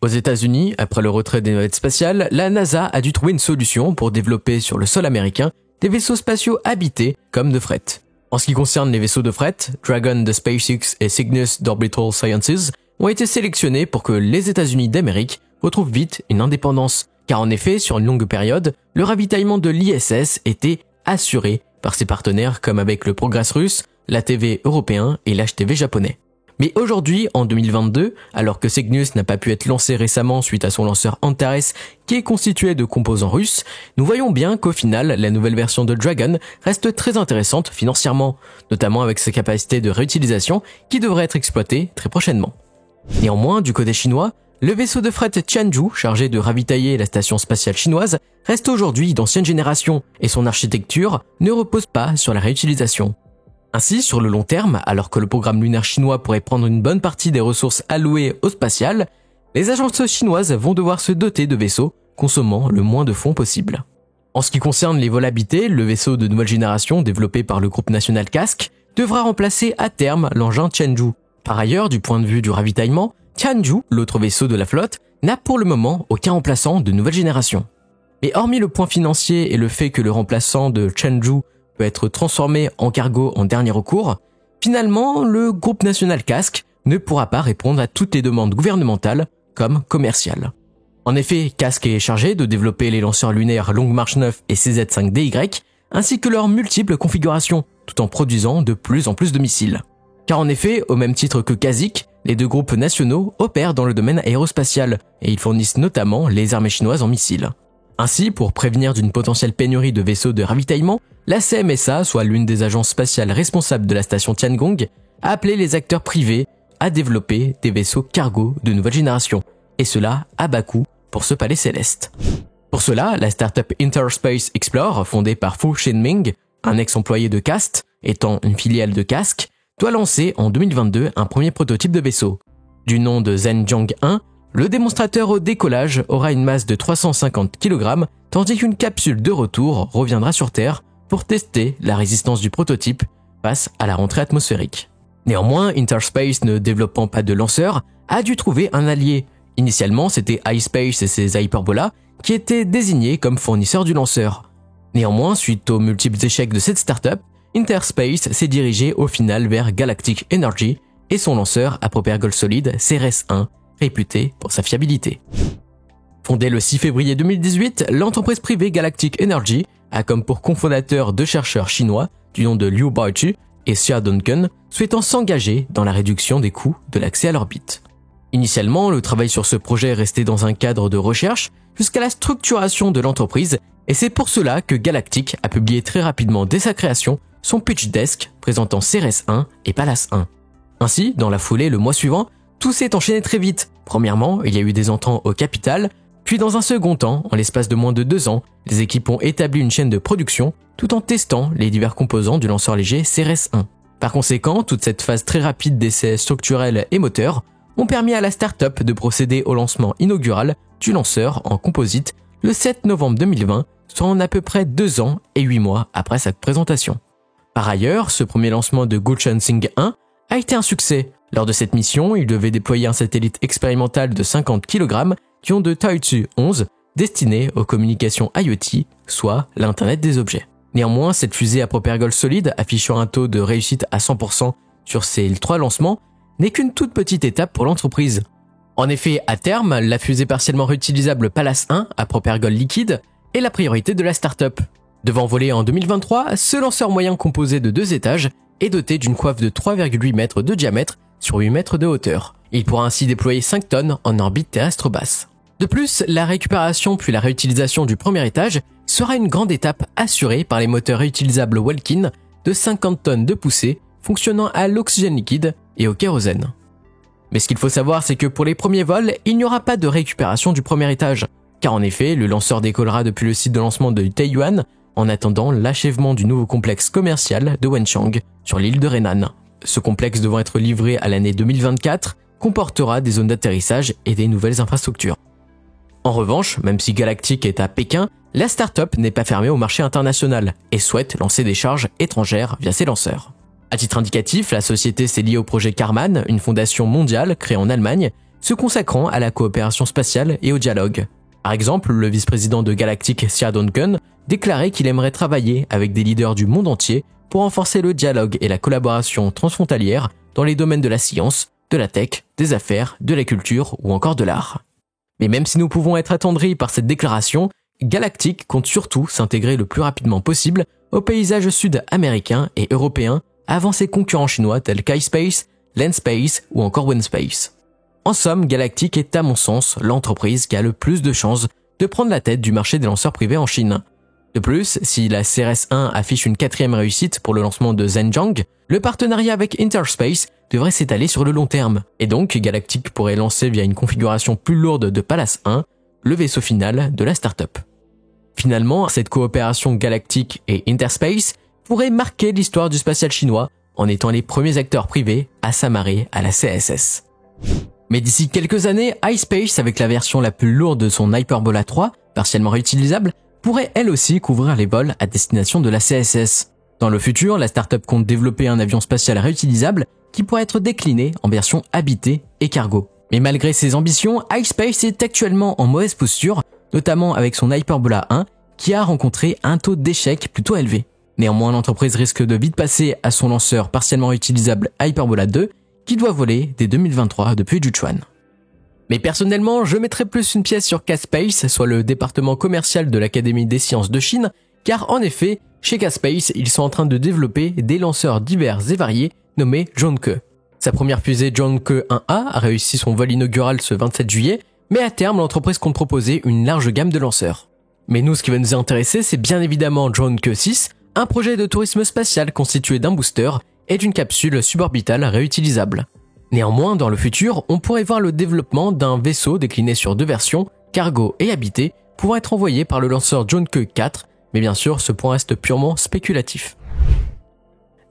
Aux États-Unis, après le retrait des navettes spatiales, la NASA a dû trouver une solution pour développer sur le sol américain des vaisseaux spatiaux habités comme de fret. En ce qui concerne les vaisseaux de fret, Dragon de SpaceX et Cygnus d'Orbital Sciences ont été sélectionnés pour que les États-Unis d'Amérique retrouvent vite une indépendance, car en effet, sur une longue période, le ravitaillement de l'ISS était assuré par ses partenaires comme avec le Progress russe, l'ATV européen et l'HTV japonais. Mais aujourd'hui, en 2022, alors que Cygnus n'a pas pu être lancé récemment suite à son lanceur Antares qui est constitué de composants russes, nous voyons bien qu'au final, la nouvelle version de Dragon reste très intéressante financièrement, notamment avec sa capacité de réutilisation qui devrait être exploitée très prochainement. Néanmoins, du côté chinois, le vaisseau de fret Tianzhou, chargé de ravitailler la station spatiale chinoise, reste aujourd'hui d'ancienne génération et son architecture ne repose pas sur la réutilisation. Ainsi, sur le long terme, alors que le programme lunaire chinois pourrait prendre une bonne partie des ressources allouées au spatial, les agences chinoises vont devoir se doter de vaisseaux consommant le moins de fonds possible. En ce qui concerne les vols habités, le vaisseau de nouvelle génération développé par le groupe national Casque devra remplacer à terme l'engin Tianzhou. Par ailleurs, du point de vue du ravitaillement, Tianzhou, l'autre vaisseau de la flotte, n'a pour le moment aucun remplaçant de nouvelle génération. Mais hormis le point financier et le fait que le remplaçant de Tianzhou peut être transformé en cargo en dernier recours, finalement, le groupe national Casque ne pourra pas répondre à toutes les demandes gouvernementales comme commerciales. En effet, Casque est chargé de développer les lanceurs lunaires Long March 9 et CZ-5DY, ainsi que leurs multiples configurations, tout en produisant de plus en plus de missiles. Car en effet, au même titre que Kasich, les deux groupes nationaux opèrent dans le domaine aérospatial, et ils fournissent notamment les armées chinoises en missiles. Ainsi, pour prévenir d'une potentielle pénurie de vaisseaux de ravitaillement, la CMSA, soit l'une des agences spatiales responsables de la station Tiangong, a appelé les acteurs privés à développer des vaisseaux cargo de nouvelle génération, et cela à bas coût pour ce palais céleste. Pour cela, la startup Interspace Explorer, fondée par Fu Shenming, un ex-employé de Cast, étant une filiale de Casque, doit lancer en 2022 un premier prototype de vaisseau. Du nom de Zhenjiang 1, le démonstrateur au décollage aura une masse de 350 kg, tandis qu'une capsule de retour reviendra sur Terre pour tester la résistance du prototype face à la rentrée atmosphérique. Néanmoins, Interspace, ne développant pas de lanceur, a dû trouver un allié. Initialement, c'était iSpace et ses Hyperbola qui étaient désignés comme fournisseurs du lanceur. Néanmoins, suite aux multiples échecs de cette startup, Interspace s'est dirigé au final vers Galactic Energy et son lanceur à propelgol solide CRS-1, réputé pour sa fiabilité. Fondée le 6 février 2018, l'entreprise privée Galactic Energy a comme pour cofondateurs deux chercheurs chinois du nom de Liu Baichu et Xia Duncan, souhaitant s'engager dans la réduction des coûts de l'accès à l'orbite. Initialement, le travail sur ce projet est resté dans un cadre de recherche jusqu'à la structuration de l'entreprise, et c'est pour cela que Galactic a publié très rapidement dès sa création son pitch deck présentant CRS-1 et Pallas 1. Ainsi, dans la foulée le mois suivant, tout s'est enchaîné très vite. Premièrement, il y a eu des entrants au capital, puis dans un second temps, en l'espace de moins de 2 ans, les équipes ont établi une chaîne de production tout en testant les divers composants du lanceur léger CRS-1. Par conséquent, toute cette phase très rapide d'essais structurels et moteurs ont permis à la start-up de procéder au lancement inaugural du lanceur en composite le 7 novembre 2020, soit en à peu près 2 ans et 8 mois après sa présentation. Par ailleurs, ce premier lancement de Gulchansing 1 a été un succès. Lors de cette mission, il devait déployer un satellite expérimental de 50 kg qui ont de Taitsu 11 destiné aux communications IoT, soit l'Internet des objets. Néanmoins, cette fusée à propelgol solide, affichant un taux de réussite à 100% sur ses 3 lancements, n'est qu'une toute petite étape pour l'entreprise. En effet, à terme, la fusée partiellement réutilisable Pallas 1 à propelgol liquide est la priorité de la start-up. Devant voler en 2023, ce lanceur moyen composé de 2 étages est doté d'une coiffe de 3,8 mètres de diamètre sur 8 mètres de hauteur. Il pourra ainsi déployer 5 tonnes en orbite terrestre basse. De plus, la récupération puis la réutilisation du premier étage sera une grande étape assurée par les moteurs réutilisables Welkin de 50 tonnes de poussée fonctionnant à l'oxygène liquide et au kérosène. Mais ce qu'il faut savoir, c'est que pour les premiers vols, il n'y aura pas de récupération du premier étage, car en effet, le lanceur décollera depuis le site de lancement de Taiyuan en attendant l'achèvement du nouveau complexe commercial de Wenchang sur l'île de Renan. Ce complexe devant être livré à l'année 2024 comportera des zones d'atterrissage et des nouvelles infrastructures. En revanche, même si Galactic est à Pékin, la start-up n'est pas fermée au marché international et souhaite lancer des charges étrangères via ses lanceurs. À titre indicatif, la société s'est liée au projet Karman, une fondation mondiale créée en Allemagne, se consacrant à la coopération spatiale et au dialogue. Par exemple, le vice-président de Galactic, Sia Duncan, déclarait qu'il aimerait travailler avec des leaders du monde entier pour renforcer le dialogue et la collaboration transfrontalière dans les domaines de la science, de la tech, des affaires, de la culture ou encore de l'art. Mais même si nous pouvons être attendris par cette déclaration, Galactic compte surtout s'intégrer le plus rapidement possible au paysage sud-américain et européen avant ses concurrents chinois tels qu'iSpace, Landspace ou encore OneSpace. En somme, Galactic est à mon sens l'entreprise qui a le plus de chances de prendre la tête du marché des lanceurs privés en Chine. De plus, si la CRS-1 affiche une 4e réussite pour le lancement de Zhenjiang, le partenariat avec Interspace devrait s'étaler sur le long terme, et donc Galactic pourrait lancer via une configuration plus lourde de Pallas 1 le vaisseau final de la startup. Finalement, cette coopération Galactic et Interspace pourrait marquer l'histoire du spatial chinois en étant les premiers acteurs privés à s'amarrer à la CSS. Mais d'ici quelques années, iSpace, avec la version la plus lourde de son Hyperbola 3, partiellement réutilisable, pourrait elle aussi couvrir les vols à destination de la CSS. Dans le futur, la startup compte développer un avion spatial réutilisable qui pourrait être décliné en version habitée et cargo. Mais malgré ses ambitions, iSpace est actuellement en mauvaise posture, notamment avec son Hyperbola 1 qui a rencontré un taux d'échec plutôt élevé. Néanmoins, l'entreprise risque de vite passer à son lanceur partiellement réutilisable Hyperbola 2 qui doit voler dès 2023 depuis Juchuan. Mais personnellement, je mettrais plus une pièce sur K-Space, soit le département commercial de l'Académie des sciences de Chine, car en effet, chez K-Space, ils sont en train de développer des lanceurs divers et variés nommés Zhongke. Sa première fusée Zhongke 1A a réussi son vol inaugural ce 27 juillet, mais à terme, l'entreprise compte proposer une large gamme de lanceurs. Mais nous, ce qui va nous intéresser, c'est bien évidemment Zhongke 6, un projet de tourisme spatial constitué d'un booster et d'une capsule suborbitale réutilisable. Néanmoins, dans le futur, on pourrait voir le développement d'un vaisseau décliné sur 2 versions, cargo et habité, pouvant être envoyé par le lanceur Zhongke 4, mais bien sûr, ce point reste purement spéculatif.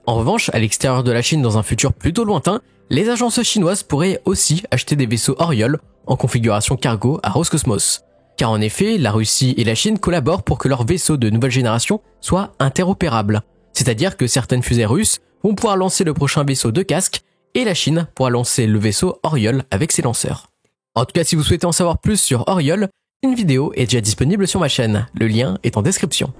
En revanche, à l'extérieur de la Chine dans un futur plutôt lointain, les agences chinoises pourraient aussi acheter des vaisseaux Oriole en configuration cargo à Roscosmos. Car en effet, la Russie et la Chine collaborent pour que leurs vaisseaux de nouvelle génération soient interopérables. C'est-à-dire que certaines fusées russes vont pouvoir lancer le prochain vaisseau de casque et la Chine pourra lancer le vaisseau Oriole avec ses lanceurs. En tout cas, si vous souhaitez en savoir plus sur Oriole, une vidéo est déjà disponible sur ma chaîne. Le lien est en description.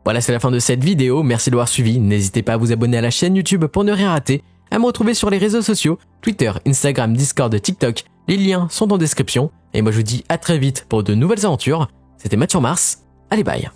Voilà, c'est la fin de cette vidéo. Merci de l'avoir suivi. N'hésitez pas à vous abonner à la chaîne YouTube pour ne rien rater, à me retrouver sur les réseaux sociaux, Twitter, Instagram, Discord, TikTok. Les liens sont en description. Et moi, je vous dis à très vite pour de nouvelles aventures. C'était Matt sur Mars. Allez, bye.